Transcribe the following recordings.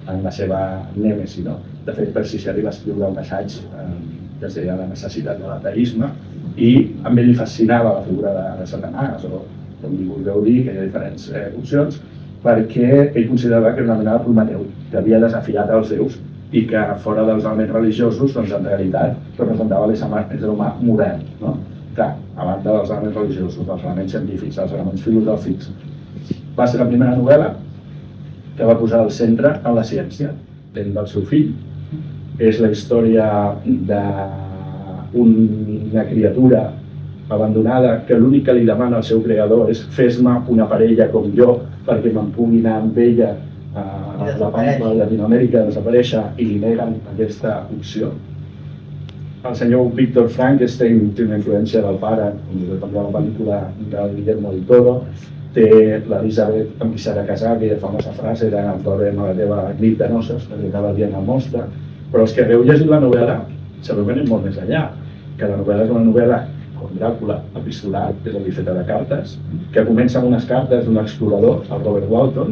en la seva nèmesi, no? De fet, Percy Shelley va escriure un assaig que es deia La necessitat de l'ateisme, i a ell li fascinava la figura de Satanàs, o com li vulgueu dir, que hi ha diferents opcions, perquè ell considerava que era una mena de Prometeu, que havia desafiat els déus i que fora dels elements religiosos, doncs en realitat representava l'ésser humà modern, no? Clar, a banda dels elements religiosos, dels elements científics, dels elements filosòfics. Va ser la primera novel·la que va posar al centre en la ciència, dent del seu fill. És la història d'una criatura abandonada que l'únic que li demana al seu creador és fes-me una parella com jo perquè me'n pugui anar amb ella a la península de Latinoamèrica a desaparèixer, i li neguen aquesta opció. El senyor Victor Frankenstein té una influència del pare, com la pel·lícula de Guillermo del Toro, té l'Elisabet amb qui s'ha de casar, aquella famosa frase de veurem a la teva nit de noces, que li acaba dient el monstre. Però els que hagueu llegit la novel·la sabeu que anem molt més enllà, que la novel·la és una novel·la com Dràcula, epistolar, és a dir, feta de cartes, que comença amb unes cartes d'un explorador, el Robert Walton,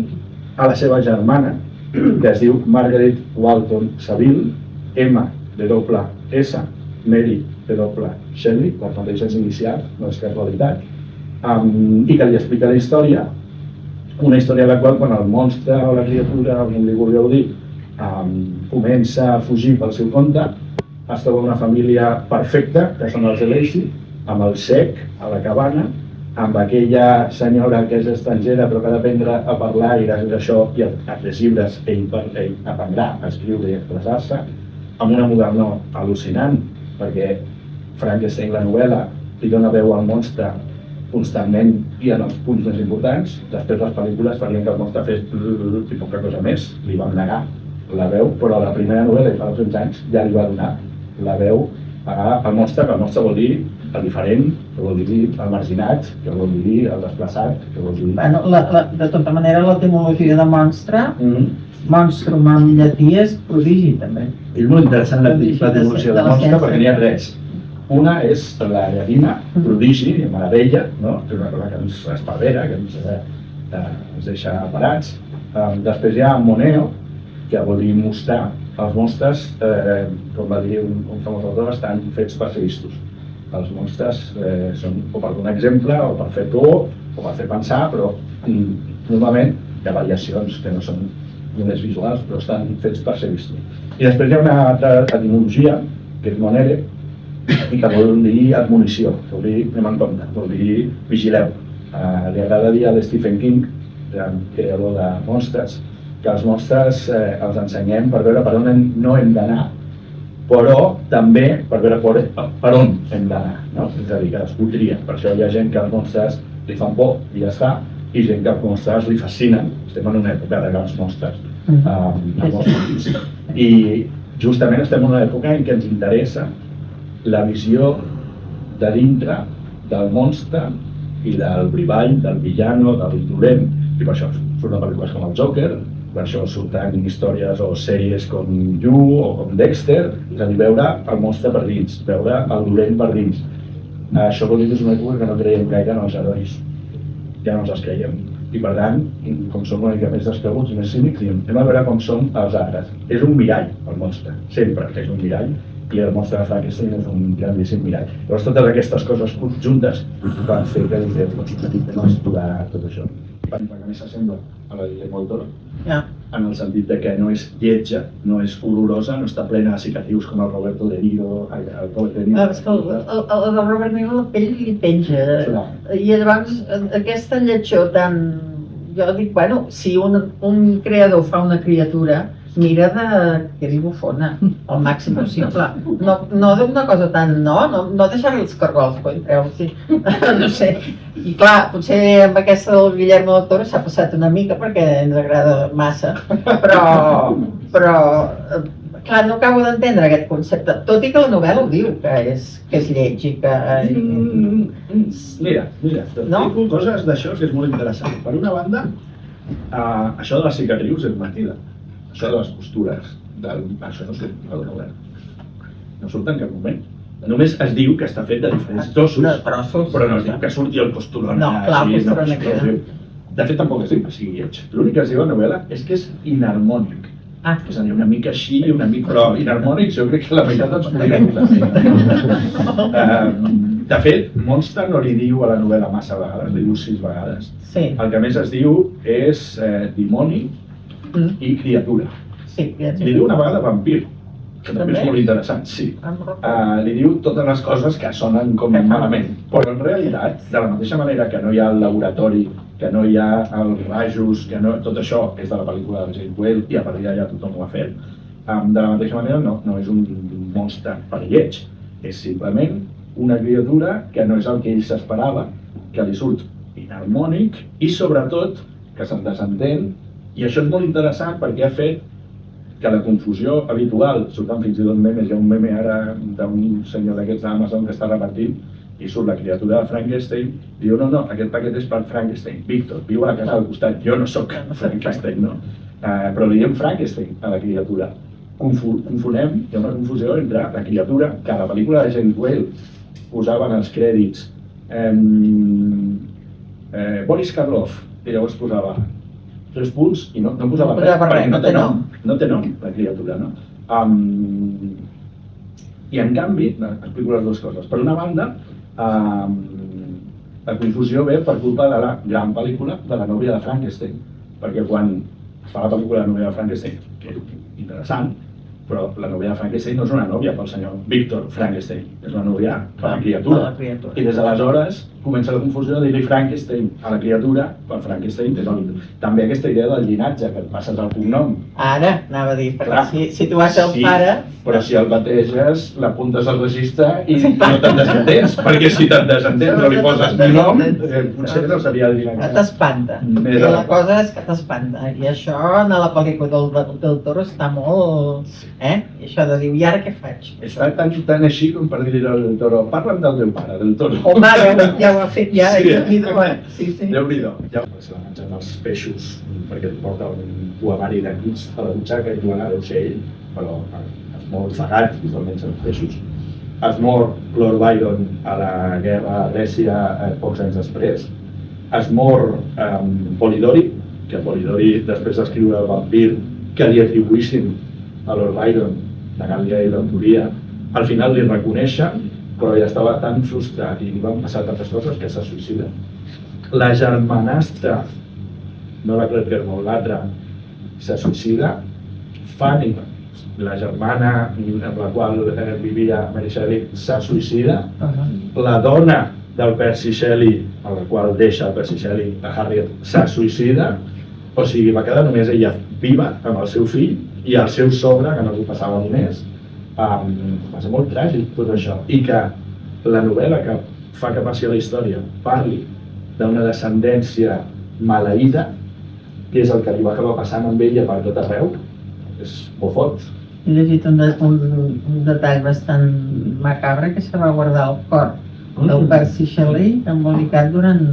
a la seva germana, que es diu Margaret Walton Saville, M-S, Mary Shelley, les mateixes inicials, no és casualitat, i que li explica la història, una història de la qual, quan el monstre o la criatura, o com li vulgueu dir, comença a fugir pel seu compte, es troba una família perfecta, que són els Lacey, amb el cec a la cabana, amb aquella senyora que és estrangera però que ha d'aprendre a parlar, i gràcies a això i a tres llibres ell aprendrà a escriure i expressar-se, amb una modernor al·lucinant, perquè Frankenstein, la novel·la, li dona veu al monstre constantment i en els punts més importants. Després les pel·lícules farien que el monstre fes i poca cosa més, li vam negar la veu, però la primera novel·la, fa 200 anys, ja li va donar la veu al monstre, que el monstre vol dir el diferent, que vol dir el marginat, que vol dir el desplaçat, que vol dir... Bueno, de tota manera, l'etimologia de monstre, monstrum en llatí és prodigi, també. És molt interessant l'etimologia de monstre perquè n'hi ha tres. Una és la llatina, prodigi, meravella, no? Que és una cosa que ens espavera, que ens deixa parats. Després hi ha moneo, que vol dir mostrar. Els monstres, com va dir un famós autor, estan fets per ser vistos. Els monstres són o per donar exemple, o per fer por, o per fer pensar, però normalment hi ha variacions que no són només visuals, però estan fets per ser vistos. I després hi ha una altra etimologia, que és monere, i que vol dir admonició, vol dir anem en compte, vol dir vigileu. Li agrada dir a Stephen King, creador de monstres, que els monstres els ensenyem per veure per on no hem d'anar, però també per veure per on hem d'anar, no? És a dir, cadascú tria. Per això hi ha gent que els monstres li fan por i ja està, i gent que els monstres li fascinen. Estem en una època de grans monstres, i justament estem en una època en què ens interessa la visió de dintre del monstre i del brivall, del villano, del dolent, i per això surten pel·lícules com el Joker, per això surten històries o sèries com You o com Dexter, és a dir, veure el monstre per dins, veure el dolent per dins. Això vol dir que és una època que no creiem gaire en els herois, ja no ens els creiem. I per tant, com som una mica més descreguts i més cínics, diem, anem a veure com són els altres. És un mirall, el monstre, sempre és un mirall, i el monstre de Frankenstein és un grandíssim mirall. Llavors totes aquestes coses juntes van fer que no explorar tot això. Que més s'assembla a la Guillermo del Toro, en el sentit de que no és lletja, no és horrorosa, no està plena de cicatrius com el Roberto De Niro. És que el Robert De Niro la pell li penja, i llavors aquesta lletjor tan... Jo dic, bueno, si un creador fa una criatura, mira que és bufona, al màxim possible. No d'una cosa tan... No deixar-li els cargols, no sé. I clar, potser amb aquesta del Guillermo del Toro s'ha passat una mica perquè ens agrada massa, però clar, no acabo d'entendre aquest concepte, tot i que la novel·la ho diu, que és lleig i que... Mira, t'explico coses d'això que és molt interessant. Per una banda, això de les cicatrius és mentida. Això de les costures, això no surt a la novel·la. No surt en cap moment. Només es diu que està fet de diferents trossos, però no es diu que surti el costurón. No, clar, el costurón queda. De fet, tampoc es diu que sigui lleig. L'únic que es diu a la novel·la és que és inharmònic. És a dir, una mica així i una mica... Però inharmònics jo crec que la meitat ens podria posar. De fet, Monster no li diu a la novel·la massa vegades, li diu 6 vegades. Sí. El que més es diu és dimoni i criatura. Sí, Li diu una vegada vampir, que també és molt interessant, sí. Li diu totes les coses que sonen com malament, però en realitat, de la mateixa manera que no hi ha el laboratori, que no hi ha els rajos, que no, tot això és de la pel·lícula de Jane Whale i a partir d'allà tothom ho ha fet, de la mateixa manera no és un monstre per lleig, és simplement una criatura que no és el que ell s'esperava, que li surt inharmònic i sobretot que se'n desentén, i això és molt interessant perquè ha fet que la confusió habitual, surten fins i tot memes, hi ha un meme ara d'un senyor d'aquests d'Amazon que està repartint i surt la criatura de Frankenstein i diu no, aquest paquet és per Frankenstein, Víctor, viu a la casa al costat, jo no sóc Frankenstein, no? Però li diem Frankenstein a la criatura. Confonem, hi ha una confusió entre la criatura, que a la pel·lícula de Jane Whale posaven els crèdits Boris Karloff, i llavors posava 3 punts i no posava res, perquè no té nom la criatura, no? I en canvi, explico les dues coses. Per una banda, la confusió ve per culpa de la gran pel·lícula de la nòvia de Frankenstein, perquè quan es fa la pel·lícula de la nòvia de Frankenstein, que és interessant, però la nòvia de Frankenstein no és una nòvia pel senyor Víctor Frankenstein, és una nòvia per la criatura. I des d'aleshores comença la confusió de dir-li Frankenstein a la criatura, per Frankenstein també aquesta idea del llinatge, que et passes el cognom. Ara, anava a dir, perquè si tu vas al pare... Però si el bateges, l'apuntes al registre i no te'n desentens, perquè si te'n desentens no li poses ni nom, potser no seria el llinatge. T'espanta, i la cosa és que t'espanta, i això en la pel·lícula del Toro està molt... I això de dir, i ara què faig? Està tan així com per dir al Toro, parla'm del teu pare, del Toro. Home, ja ho ha fet, ja, sí. Déu-n'hi-do. Ja se la mengen els peixos, perquè et porta un poemari de Keats a la butxaca i diuen, deu ser ell, però es mor ofegat, visualment els peixos. Es mor Lord Byron a la guerra a Grècia pocs anys després. Es mor Polidori, que Polidori, després d'escriure el vampir, que li atribuïssin a Lord Byron, negant-li l'autoria, al final li reconeixen, però ja estava tan frustrat i li van passar tantes coses que se suïcida. La germanastra, no la Claire Germont, l'altra, se suïcida. Fanny, la germana amb la qual vivia Mary Shelley, se suïcida. La dona del Percy Shelley, a la qual deixa el Percy Shelley, la Harriet, se suïcida. O sigui, va quedar només ella viva amb el seu fill i el seu sogre, que no li passava ni més. Va ser molt tràgic tot això. I que la novel·la que fa que passi a la història parli d'una descendència maleïda, que és el que li va acabar passant amb ella per tot arreu, és molt fort. He llegit un detall bastant macabre que se va guardar al cor del Percy Shelley embolicat durant...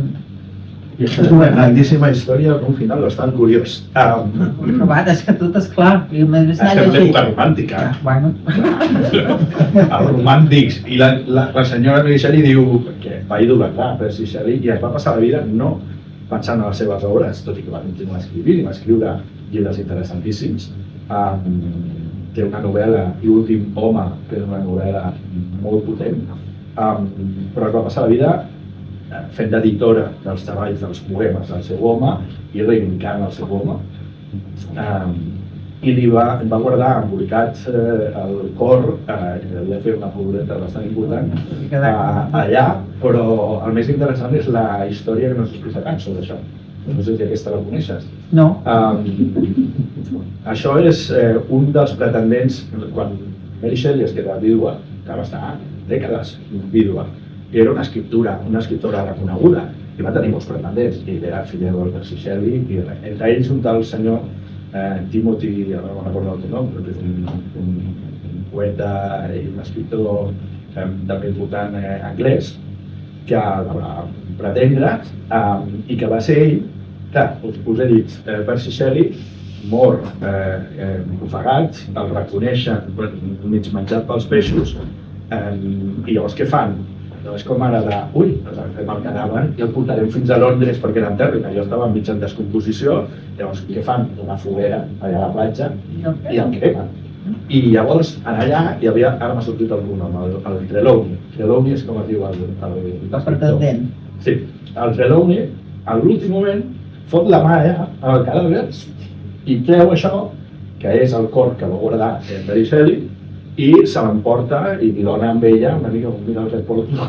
I això és una grandíssima història d'un final bastant curiós. Però va, és que tot és clar. Estem l'època romàntica. Bueno. Els romàntics. I la senyora Mary Shelley diu que va idolatrar Percy Shelley i es va passar la vida no pensant en les seves obres, tot i que va continuar escrivint i va escriure llibres interessantíssims. Té una novel·la, L'últim home, que és una novel·la molt potent, però es va passar la vida fent d'editora dels treballs dels poemes del seu home i reivindicant el seu home. I li va guardar embolicat el cor, que devia fer una pobreta bastant important, allà, però el més interessant és la història que no s'explica tant sobre això. No sé si aquesta la coneixes. No. Això és un dels pretendents, quan Mary Shelley es queda vídua, que va estar dècades vídua, i era una escriptora reconeguda, i va tenir molts pretendents, i era fill de Percy Shelley, i entre ells un tal senyor Timothy, no recordo el nom, però és un poeta i un escriptor també important anglès, que la va pretendre i que va ser ell, que us he dit, Percy Shelley mor ofegat, el reconeixen mig menjat pels peixos, i llavors què fan? no és com ara de, ui, doncs fem el que anaven i el portarem fins a Londres perquè era enterri, que allò estava en mitja descomposició, llavors què fan? Una foguera allà a la platja i el cremen. I llavors, allà hi havia, ara m'ha sortit el nom, el Trelawney. Trelawney és com es diu el pretendent. Sí, el Trelawney, a l'últim moment, fot la mà al cadàver i treu això, que és el cor que va guardar Mary Shelley, i se l'emporta i li dona amb ella una mica, mira,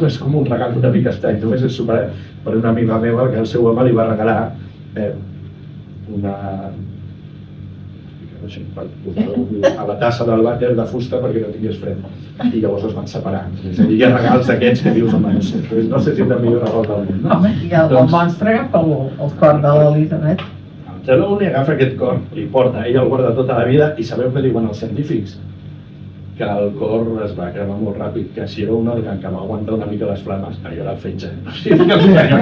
és com un regal una mica estrany, només és superat per una amiga meva que el seu home li va regalar una... a la tassa del vàter de fusta perquè no tingués fred i llavors es van separar. És a dir, hi ha regals d'aquests que dius, home, no sé si és el millor regal del món. Home, i el monstre agafa el cor de l'Elisabet. El Trelawney agafa aquest cor i porta, ell el guarda tota la vida i sabeu què diuen els científics? Que el cor es va cremar molt ràpid, que si era un òrgan que va aguantar una mica les flames, allò era el fetge. O sigui que el senyor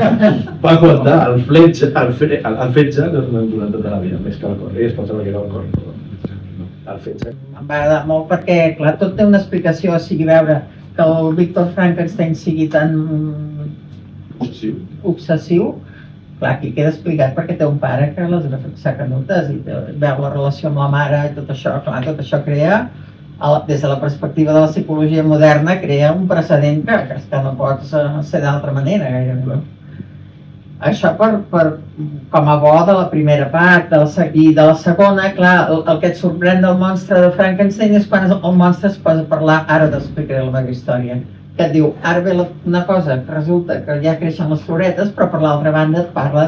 va aguantar el fetge durant tota la vida, més que el cor. Ell es pensava que era el cor, el fetge. Em va agradar molt perquè, clar, tot té una explicació, o sigui, veure que el Víctor Frankenstein sigui tan obsessiu. Clar, aquí queda explicat perquè té un pare que les saca notes i veu la relació amb la mare i tot això, clar, tot això crea, des de la perspectiva de la psicologia moderna, crea un precedent que no pot ser d'altra manera, gairebé. Això com a bo de la primera part, i de la segona, clar, el que et sorprèn del monstre de Frankenstein és quan el monstre es posa a parlar, ara t'explicaré la meva història, que et diu, ara ve una cosa que resulta que ja creixen les floretes, però per l'altra banda et parla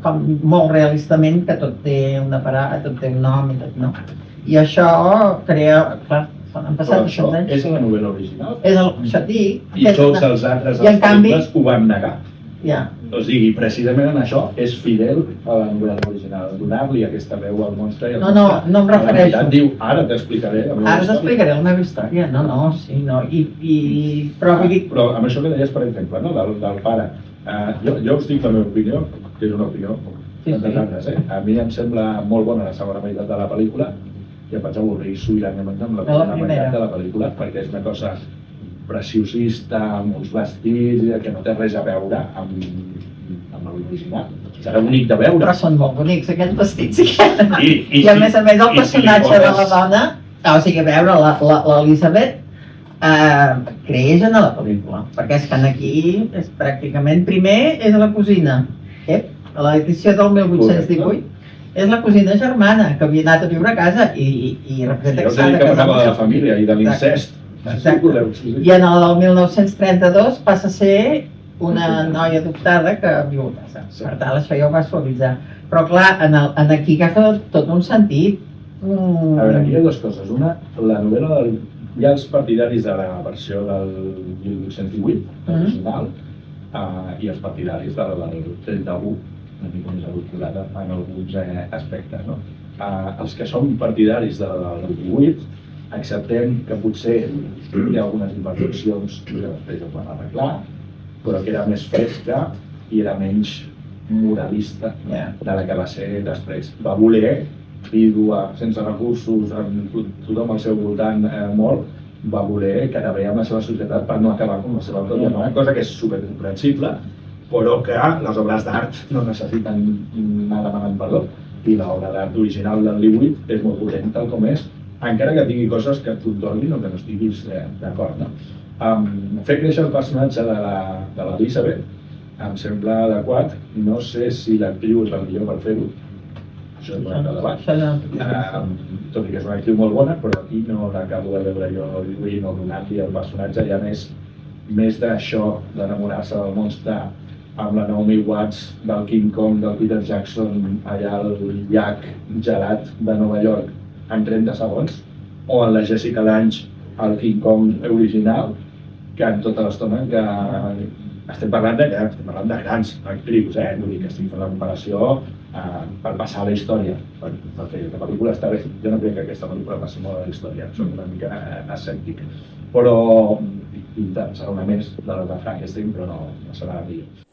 com molt realistament que tot té una parada, tot té un nom i tot no. I això crea, clar, han passat això anys. És la novel·la original. Això et dic. I tots els altres dels pel·lícules ho van negar. Ja. O sigui, precisament en això és fidel a la novel·la original, donar-li aquesta veu al monstre i al monstre. No em refereixo. Diu, ara t'explicaré la meva història. Ara t'explicaré la meva història. Però amb això que deies, per exemple, del pare, jo us dic la meva opinió, que és una opinió tantes altres. A mi em sembla molt bona la segona meitat de la pel·lícula, i em vaig avorrir sobiraniament amb la primera meitat de la pel·lícula perquè és una cosa preciosista, amb uns vestits que no té res a veure amb l'original. Serà bonic de veure. Però són molt bonics aquests vestits. I a més el personatge de la dona, o sigui, a veure, l'Elisabet creix en la pel·lícula, perquè és que aquí és pràcticament, primer és a la cosina, a l'edició del 1818, és la cosina germana que havia anat a viure a casa i representa que s'ha de casar amb la família i de l'incest. I en el del 1932 passa a ser una noia adoptada que viu a casa. Per tant, això ja ho va suavitzar. Però clar, aquí agafa tot un sentit. A veure, aquí hi ha dues coses. Una, la novel·la hi ha els partidaris de la versió del 1808, original, i els partidaris del 31, una mica més adulterada en alguns aspectes. Els que som partidaris del 28 acceptem que potser hi ha algunes imperfeccions que després es van arreglar, però que era més fresca i era menys moralista de la que va ser després. Va voler, vídua, sense recursos, amb tothom al seu voltant molt, va voler quedar bé amb la seva societat per no acabar amb la seva pròpia mare, cosa que és supercomprensible, però que les obres d'art no necessiten anar demanant perdó. I l'obra d'art original del Leavitt és molt potent tal com és, encara que tingui coses que et contornin o que no estiguis d'acord. Fer créixer el personatge de l'Elisabet em sembla adequat. No sé si l'actriu és la millor per fer-ho. Això és un altre debat. Tot i que és una actriu molt bona, però aquí no l'acabo de veure jo no donant-li el personatge. Hi ha més d'això, d'enamorar-se del monstre amb la Naomi Watts, del King Kong, del Peter Jackson, allà al llac gelat de Nova York en 30 segons, o en la Jessica Lange, el King Kong original, que en tota l'estona que estem parlant de grans actrius, vull dir que estic fent la comparació per passar a la història, per fer que la pel·lícula està bé. Jo no crec que aquesta pel·lícula passi molt a la història, soc una mica escèptic, però serà una més de la de Frankenstein, però no serà la millor.